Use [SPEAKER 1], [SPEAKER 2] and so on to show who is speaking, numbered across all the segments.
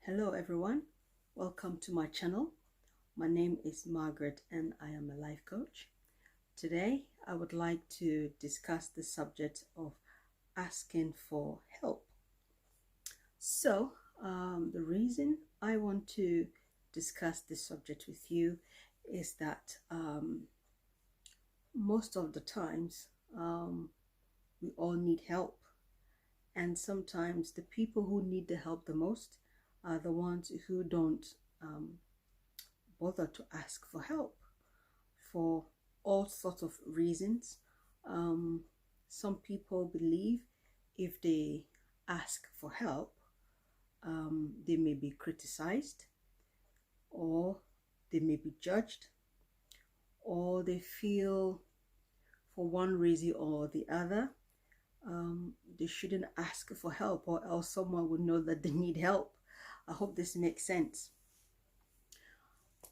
[SPEAKER 1] Hello everyone, welcome to my channel. My name is Margaret and I am a life coach. Today I would like to discuss the subject of asking for help. So the reason I want to discuss this subject with you is that most of the times we all need help, and sometimes the people who need the help the most are the ones who don't bother to ask for help for all sorts of reasons. Some people believe if they ask for help, they may be criticized, or they may be judged, or they feel for one reason or the other they shouldn't ask for help, or else someone would know that they need help. I hope this makes sense.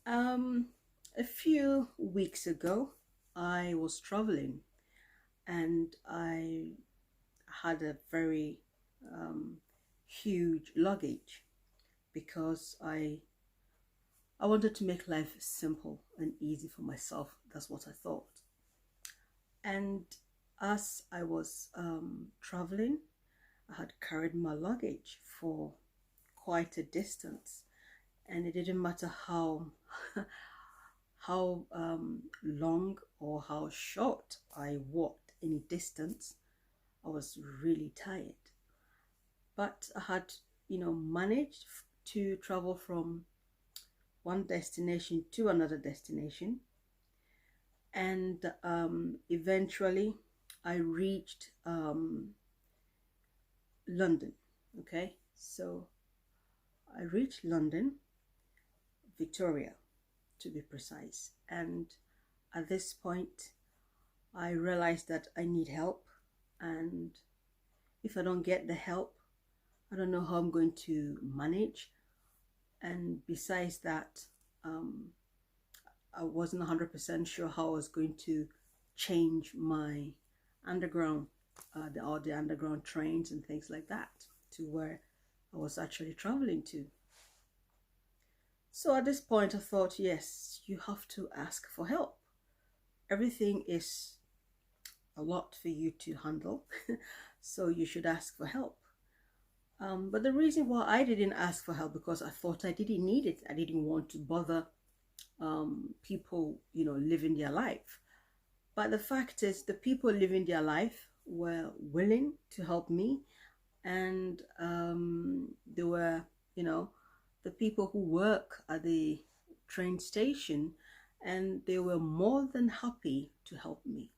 [SPEAKER 1] A few weeks ago, I was traveling and I had a very huge luggage because I wanted to make life simple and easy for myself. That's what I thought. And as I was traveling, I had carried my luggage for quite a distance, and it didn't matter how long or how short I walked any distance, I was really tired. But I had, managed to travel from one destination to another destination, and eventually I reached London. Okay, so I reached London, Victoria to be precise, and at this point I realized that I need help, and if I don't get the help, I don't know how I'm going to manage. And besides that, I wasn't 100% sure how I was going to change my underground, all the underground trains and things like that to where I was actually traveling to. So at this point I thought, yes, you have to ask for help. Everything is a lot for you to handle, so you should ask for help. But the reason why I didn't ask for help, because I thought I didn't need it. I didn't want to bother people, living their life. But the fact is, the people living their life were willing to help me, and they were, the people who work at the train station, and they were more than happy to help me.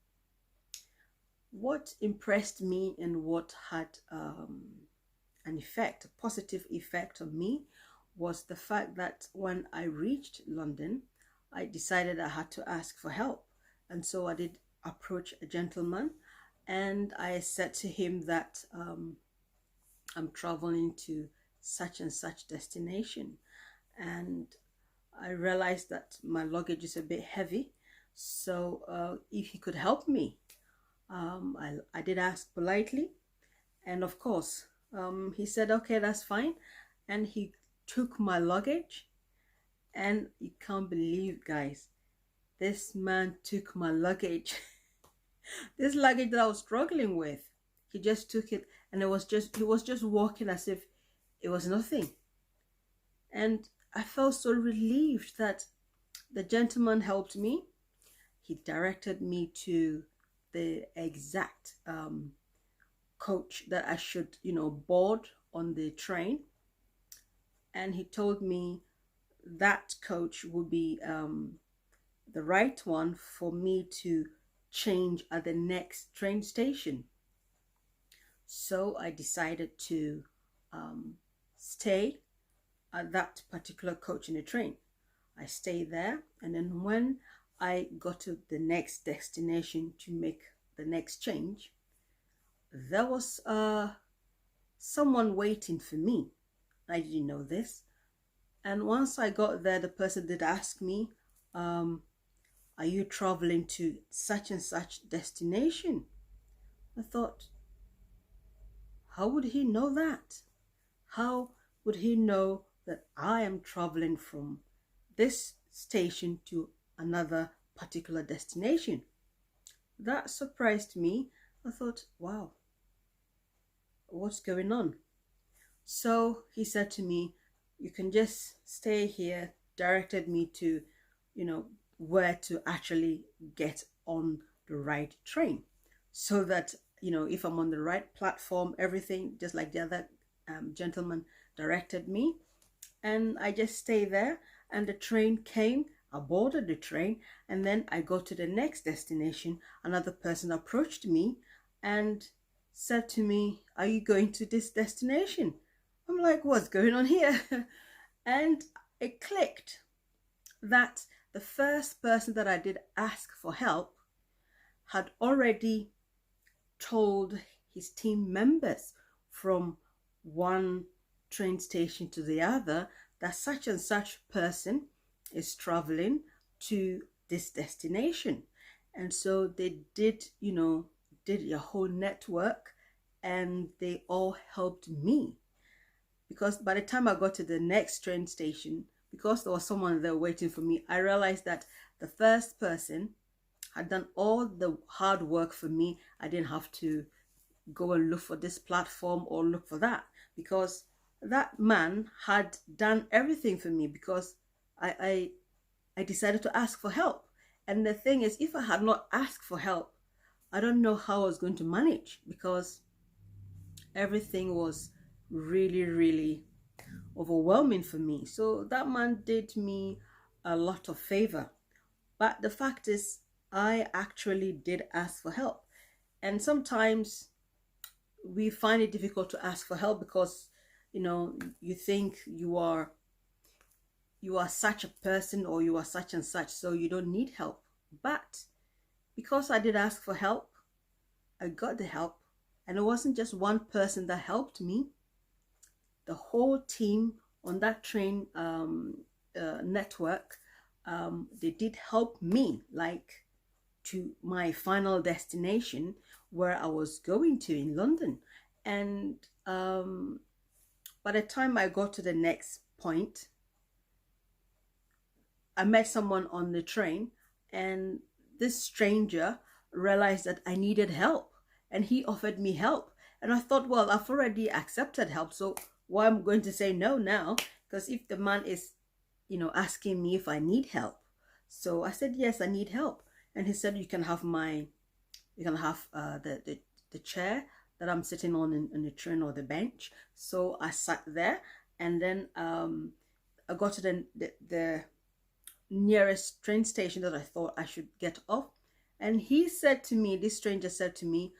[SPEAKER 1] What impressed me and what had an effect, a positive effect on me, was the fact that when I reached London, I decided I had to ask for help. And so I did approach a gentleman, and I said to him that I'm traveling to such and such destination, and I realized that my luggage is a bit heavy, so if he could help me. I did ask politely, and of course he said, okay, that's fine, and he took my luggage. And you can't believe, guys, this man took my luggage. This luggage that I was struggling with, he just took it, and he was just walking as if it was nothing. And I felt so relieved that the gentleman helped me. He directed me to the exact coach that I should, board on the train. And he told me that coach would be the right one for me to change at the next train station. So I decided to stay at that particular coach in the train. I stayed there, and then when I got to the next destination to make the next change, there was someone waiting for me. I didn't know this. And once I got there, the person did ask me, are you traveling to such and such destination? I thought, how would he know that? How would he know that I am traveling from this station to another particular destination. That surprised me. I thought, wow, what's going on? So he said to me, you can just stay here, directed me to, where to actually get on the right train. So that, if I'm on the right platform, everything, just like the other gentleman directed me. And I just stay there. And the train came, I boarded the train, and then I go to the next destination. Another person approached me and said to me, are you going to this destination? I'm like, what's going on here? And it clicked that the first person that I did ask for help had already told his team members from one train station to the other that such and such person is traveling to this destination. And so they did a whole network, and they all helped me. Because by the time I got to the next train station, because there was someone there waiting for me, I realized that the first person had done all the hard work for me. I didn't have to go and look for this platform or look for that, because that man had done everything for me, because I decided to ask for help. And the thing is, if I had not asked for help, I don't know how I was going to manage, because everything was really, really overwhelming for me. So that man did me a lot of favor. But the fact is, I actually did ask for help. And sometimes we find it difficult to ask for help because, you think you are such a person, or you are such and such, so you don't need help. But because I did ask for help, I got the help. And it wasn't just one person that helped me. The whole team on that train network, they did help me, like, to my final destination where I was going to in London. And by the time I got to the next point, I met someone on the train, and this stranger realized that I needed help, and he offered me help. And I thought, well, I've already accepted help, so why am I going to say no now? Because if the man is, asking me if I need help. So I said, yes, I need help. And he said, you can have the chair that I'm sitting on in the train, or the bench. So I sat there, and then I got to the nearest train station that I thought I should get off. And he said to me, this stranger said to me,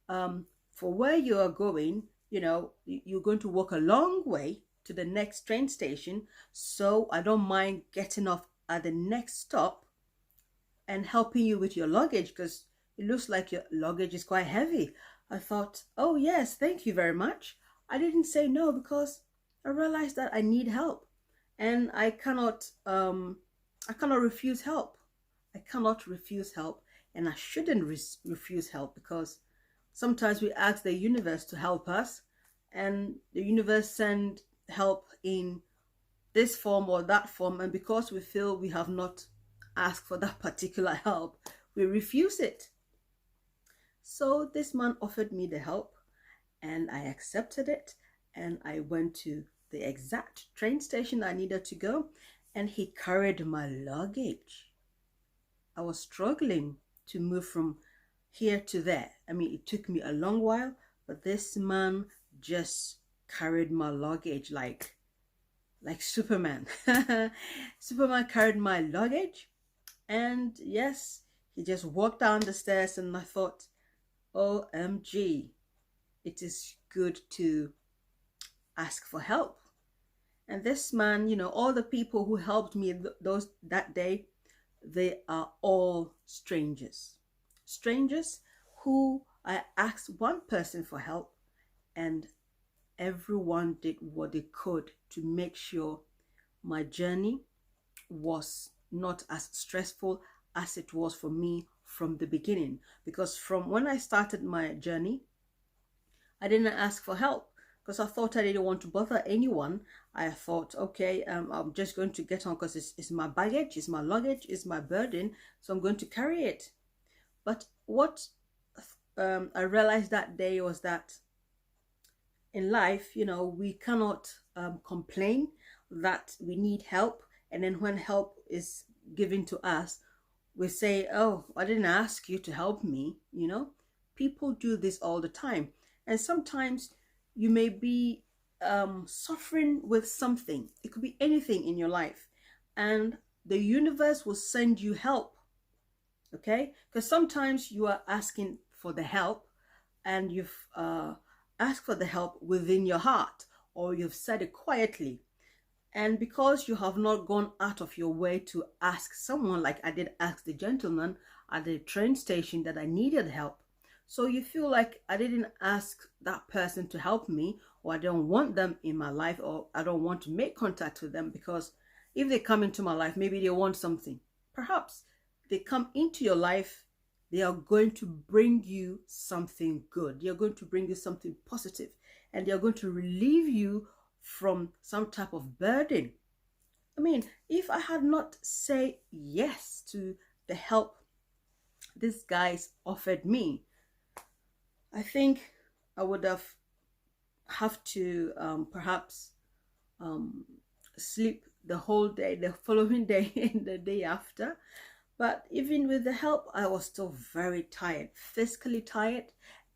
[SPEAKER 1] for where you are going, you're going to walk a long way to the next train station. So I don't mind getting off at the next stop and helping you with your luggage, because it looks like your luggage is quite heavy. I thought, oh yes, thank you very much. I didn't say no, because I realized that I need help, and I cannot refuse help. I cannot refuse help, and I shouldn't refuse help, because sometimes we ask the universe to help us, and the universe send help in this form or that form, and because we feel we have not asked for that particular help, we refuse it. So this man offered me the help, and I accepted it, and I went to the exact train station I needed to go, and he carried my luggage. I was struggling to move from here to there. I mean, it took me a long while, but this man just carried my luggage like Superman. Superman carried my luggage, and yes, he just walked down the stairs, and I thought, OMG, it is good to ask for help. And this man, all the people who helped me that day, they are all strangers. Strangers who I asked one person for help, and everyone did what they could to make sure my journey was not as stressful as it was for me from the beginning. Because from when I started my journey, I didn't ask for help. because I thought I didn't want to bother anyone. I thought, okay, I'm just going to get on because it's my baggage, it's my luggage, it's my burden, so I'm going to carry it. But what I realized that day was that in life, we cannot complain that we need help, and then when help is given to us, we say, oh, I didn't ask you to help me. People do this all the time. And sometimes you may be suffering with something. It could be anything in your life, and the universe will send you help. Okay, because sometimes you are asking for the help, and you've asked for the help within your heart, or you've said it quietly. And because you have not gone out of your way to ask someone, like I did ask the gentleman at the train station that I needed help, so you feel like I didn't ask that person to help me, or I don't want them in my life, or I don't want to make contact with them, because if they come into my life, maybe they want something. Perhaps they come into your life, they are going to bring you something good. They are going to bring you something positive, and they are going to relieve you from some type of burden. I mean, if I had not said yes to the help these guys offered me, I think I would have to perhaps sleep the whole day, the following day, and the day after. But even with the help, I was still very tired, physically tired,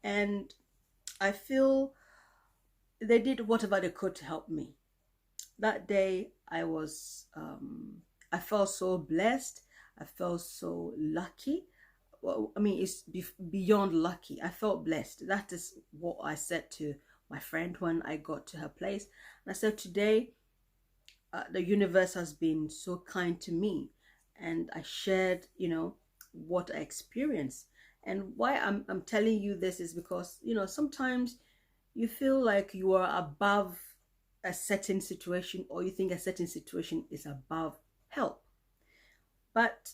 [SPEAKER 1] and I feel they did whatever they could to help me. That day, I felt so blessed. I felt so lucky. Well, I mean, it's beyond lucky. I felt blessed. That is what I said to my friend when I got to her place. And I said, today, the universe has been so kind to me. And I shared, what I experienced. And why I'm telling you this is because, sometimes you feel like you are above a certain situation, or you think a certain situation is above help. But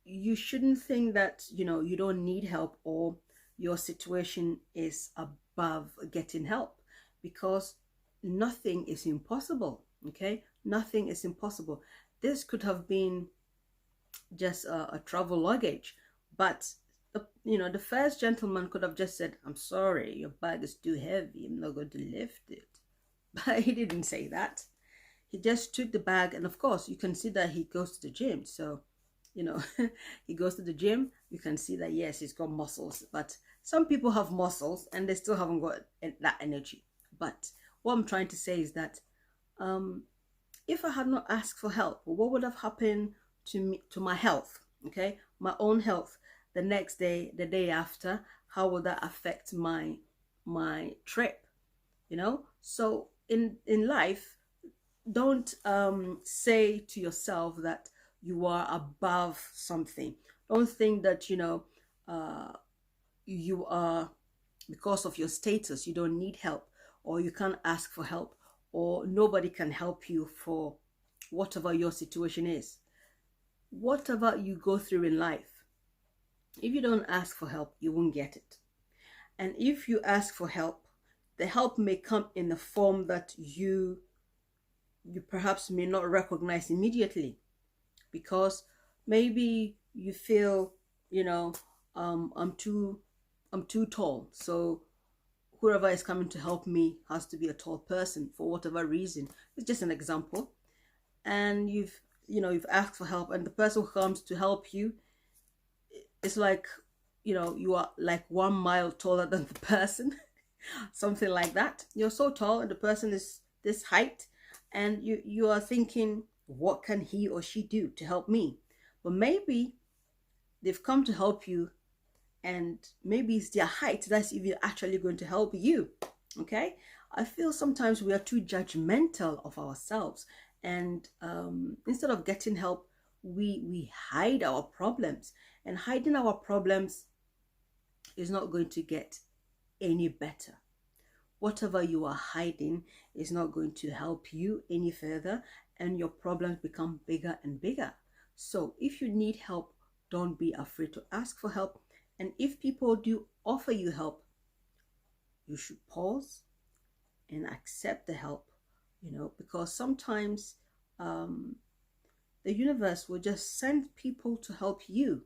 [SPEAKER 1] you shouldn't think that, you don't need help, or your situation is above getting help, because nothing is impossible. Okay, nothing is impossible. This could have been just a travel luggage, but the first gentleman could have just said, I'm sorry, your bag is too heavy, I'm not going to lift it. But he didn't say that. He just took the bag, and of course you can see that he goes to the gym. So he goes to the gym, you can see that, yes, he's got muscles. But some people have muscles and they still haven't got that energy. But what I'm trying to say is that if I had not asked for help, what would have happened to me, to my health? Okay, my own health. The next day, the day after, how will that affect my trip? So in life, don't say to yourself that you are above something. Don't think that you are, because of your status, you don't need help, or you can't ask for help, or nobody can help you for whatever your situation is. Whatever you go through in life, if you don't ask for help, you won't get it. And if you ask for help, the help may come in a form that you perhaps may not recognize immediately, because maybe you feel, I'm too tall, so whoever is coming to help me has to be a tall person for whatever reason. It's just an example. And you've asked for help, and the person who comes to help you, it's like, you are like 1 mile taller than the person. Something like that. You're so tall and the person is this height, and you are thinking, what can he or she do to help me? But maybe they've come to help you, and maybe it's their height that's even actually going to help you. Okay, I feel sometimes we are too judgmental of ourselves, and instead of getting help, we hide our problems, and hiding our problems is not going to get any better. Whatever you are hiding is not going to help you any further, and your problems become bigger and bigger. So if you need help, don't be afraid to ask for help. And if people do offer you help, you should pause and accept the help, because sometimes the universe will just send people to help you,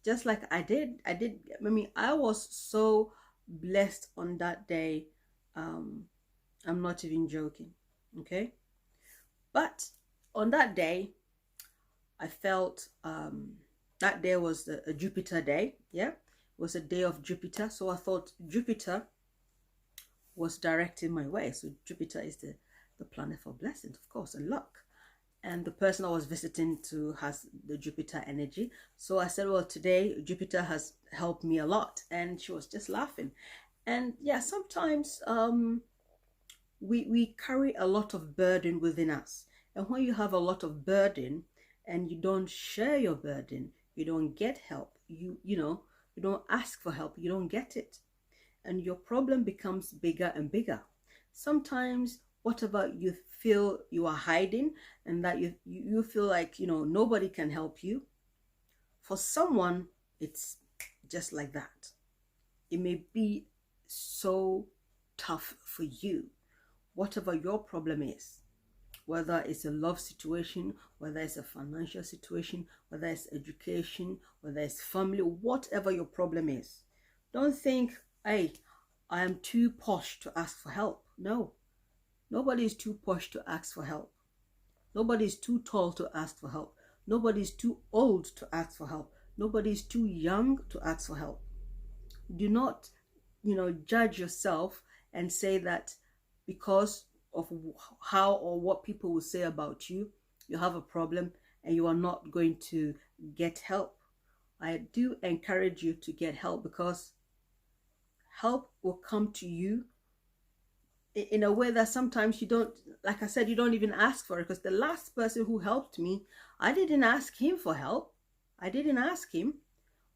[SPEAKER 1] just like I was so blessed on that day. I'm not even joking. Okay. But on that day, I felt that day was a Jupiter day. Yeah. It was a day of Jupiter. So I thought Jupiter was directing my way. So Jupiter is the planet for blessings, of course, and luck. And the person I was visiting to has the Jupiter energy. So I said, well, today Jupiter has helped me a lot. And she was just laughing. And yeah, sometimes we carry a lot of burden within us. And when you have a lot of burden and you don't share your burden, you don't get help. You don't ask for help, you don't get it. And your problem becomes bigger and bigger. Sometimes whatever you feel you are hiding and that you feel like nobody can help you, for someone it's just like that. It may be so tough for you, whatever your problem is, whether it's a love situation, whether it's a financial situation, whether it's education, whether it's family, whatever your problem is. Don't think, hey, I am too posh to ask for help. No, nobody is too posh to ask for help. Nobody is too tall to ask for help. Nobody is too old to ask for help. Nobody is too young to ask for help. Do not, judge yourself and say that because of how or what people will say about you, you have a problem and you are not going to get help. I do encourage you to get help, because help will come to you in a way that sometimes you don't, like I said, you don't even ask for it. Because the last person who helped me, I didn't ask him for help. I didn't ask him,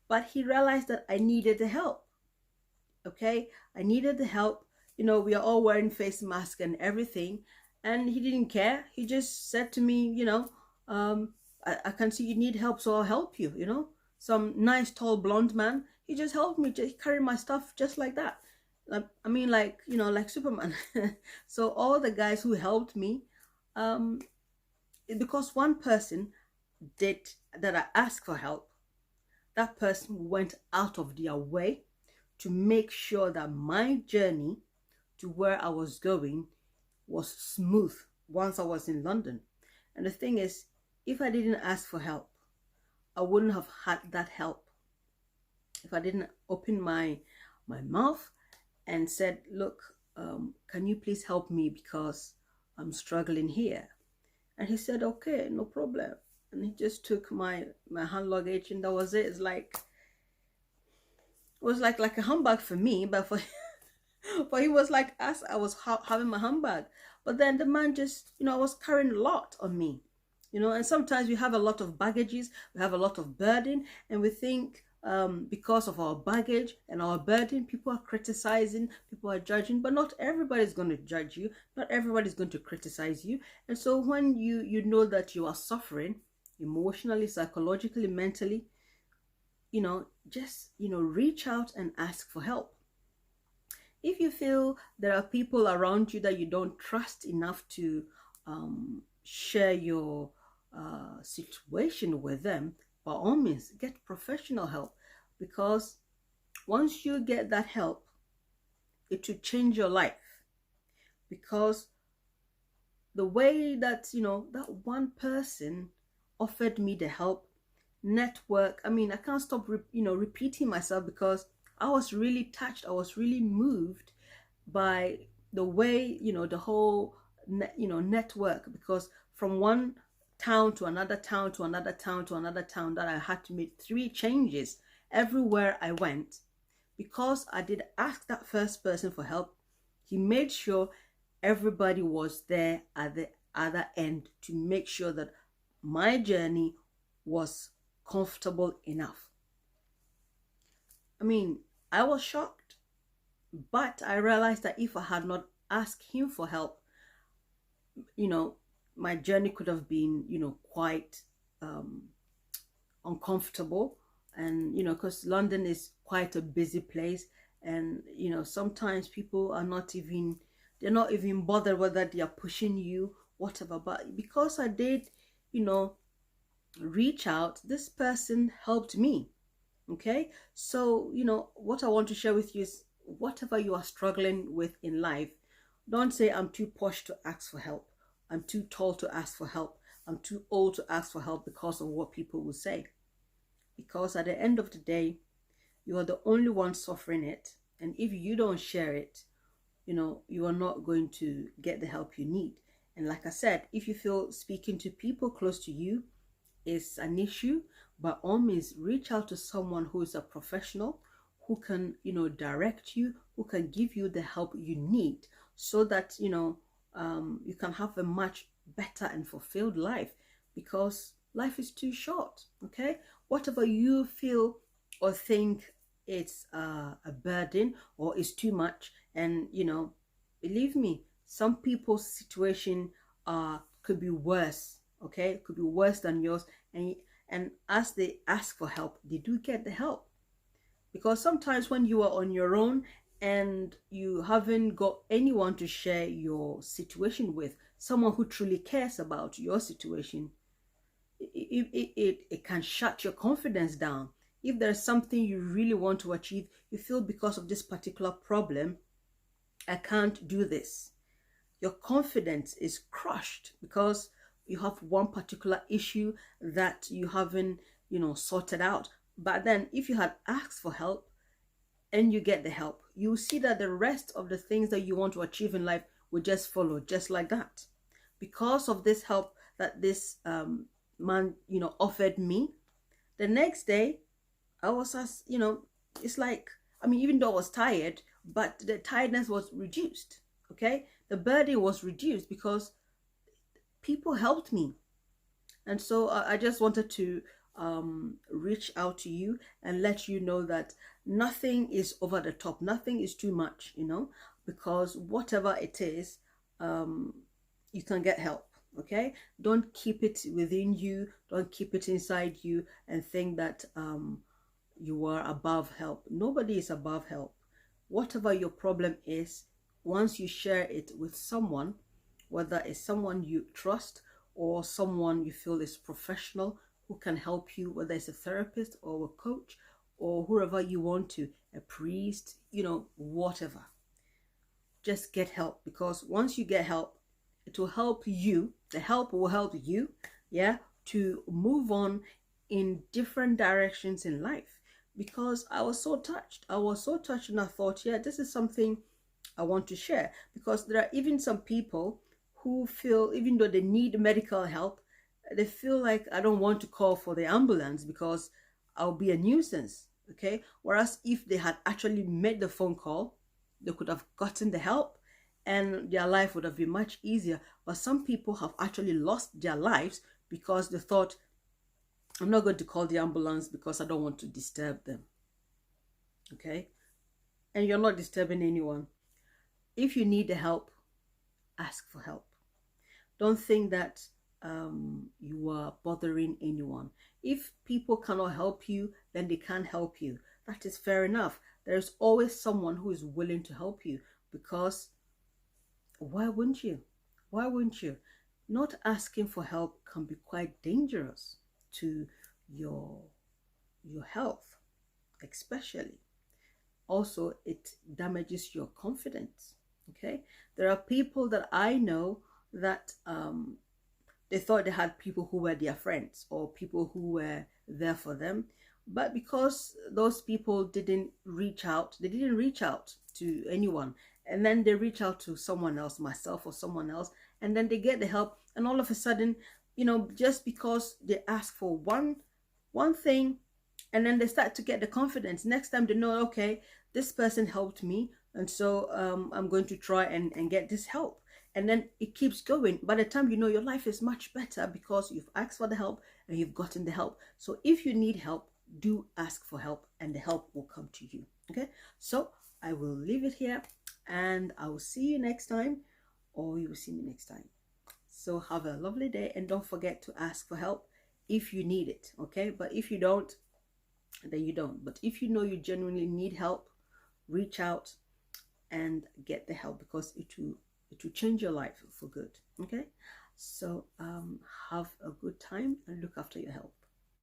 [SPEAKER 1] but he realized that I needed the help. Okay, I needed the help. We are all wearing face masks and everything, and he didn't care. He just said to me, I can see you need help, so I'll help you. Some nice tall blonde man, he just helped me just carry my stuff just like that. I mean, like Superman. So all the guys who helped me, because one person did that, I asked for help, that person went out of their way to make sure that my journey to where I was going was smooth once I was in London. And the thing is, if I didn't ask for help, I wouldn't have had that help. If I didn't open my mouth and said, look, can you please help me because I'm struggling here? And he said, okay, no problem. And he just took my hand luggage, and that was it. It was like a handbag for me, but for but he was like, as I was having my handbag. But then the man just, I was carrying a lot on me, and sometimes we have a lot of baggages, we have a lot of burden, and we think because of our baggage and our burden, people are criticizing, people are judging, but not everybody's going to judge you. Not everybody's going to criticize you. And so when you know that you are suffering emotionally, psychologically, mentally, just, reach out and ask for help. If you feel there are people around you that you don't trust enough to share your situation with them, by all means, get professional help. Because once you get that help, it will change your life. Because the way that, that one person offered me the help, network, I mean, I can't stop, repeating myself, because I was really touched. I was really moved by the way, the whole, network. Because from one town to another town to another town to another town, that I had to make 3 changes everywhere I went, because I did ask that first person for help. He made sure everybody was there at the other end to make sure that my journey was comfortable enough. I mean, I was shocked, but I realized that if I had not asked him for help, my journey could have been, quite uncomfortable. And, because London is quite a busy place, and, sometimes people are not even They're not even bothered whether they are pushing you, whatever. But because I did, you know, reach out, this person helped me. Okay, so you know what I want to share with you is, whatever you are struggling with in life, don't say I'm too posh to ask for help, I'm too tall to ask for help, I'm too old to ask for help, because of what people will say. Because at the end of the day, you are the only one suffering it, and if you don't share it, you know, you are not going to get the help you need. And like I said, if you feel speaking to people close to you is an issue, by all means reach out to someone who is a professional, who can, you know, direct you, who can give you the help you need, so that, you know, you can have a much better and fulfilled life, because life is too short. Okay, whatever you feel or think it's a burden or is too much, and you know, believe me, some people's situation could be worse. Okay, it could be worse than yours, and as they ask for help, they do get the help. Because sometimes when you are on your own and you haven't got anyone to share your situation with, someone who truly cares about your situation, it can shut your confidence down. If there's something you really want to achieve, you feel because of this particular problem, I can't do this. Your confidence is crushed because you have one particular issue that you haven't, you know, sorted out. But then if you had asked for help and you get the help, you see that the rest of the things that you want to achieve in life will just follow just like that. Because of this help that this man, you know, offered me, the next day I was, as you know, it's like, I mean, even though I was tired, but the tiredness was reduced. Okay, the burden was reduced because people helped me. And so I just wanted to reach out to you and let you know that nothing is over the top, nothing is too much, you know, because whatever it is, you can get help. Okay, don't keep it within you, don't keep it inside you and think that you are above help. Nobody is above help. Whatever your problem is, once you share it with someone, whether it's someone you trust or someone you feel is professional who can help you, whether it's a therapist or a coach or whoever you want to, a priest, you know, whatever, just get help. Because once you get help, it will help you, the help will help you, yeah, to move on in different directions in life. Because I was so touched, and I thought, yeah, this is something I want to share. Because there are even some people who feel, even though they need medical help, they feel like, I don't want to call for the ambulance because I'll be a nuisance. Okay, whereas if they had actually made the phone call, they could have gotten the help and their life would have been much easier. But some people have actually lost their lives because they thought, I'm not going to call the ambulance because I don't want to disturb them. Okay, and you're not disturbing anyone. If you need the help, ask for help. Don't think that you are bothering anyone. If people cannot help you, then they can't help you. That is fair enough. There's always someone who is willing to help you, because why wouldn't you? Why wouldn't you? Not asking for help can be quite dangerous to your health, especially. Also, it damages your confidence. Okay, there are people that I know that they thought they had people who were their friends or people who were there for them, but because those people didn't reach out, they didn't reach out to anyone, and then they reach out to someone else, myself or someone else, and then they get the help, and all of a sudden, you know, just because they ask for one thing, and then they start to get the confidence. Next time they know, okay, this person helped me, and so I'm going to try and get this help. And then it keeps going. By the time you know, your life is much better because you've asked for the help and you've gotten the help. So if you need help, do ask for help and the help will come to you. Okay, so I will leave it here and I will see you next time, or you will see me next time. So have a lovely day, and don't forget to ask for help if you need it. Okay, but if you don't, then you don't. But if you know you genuinely need help, reach out and get the help, because it will change your life for good. Okay, so have a good time and look after your health.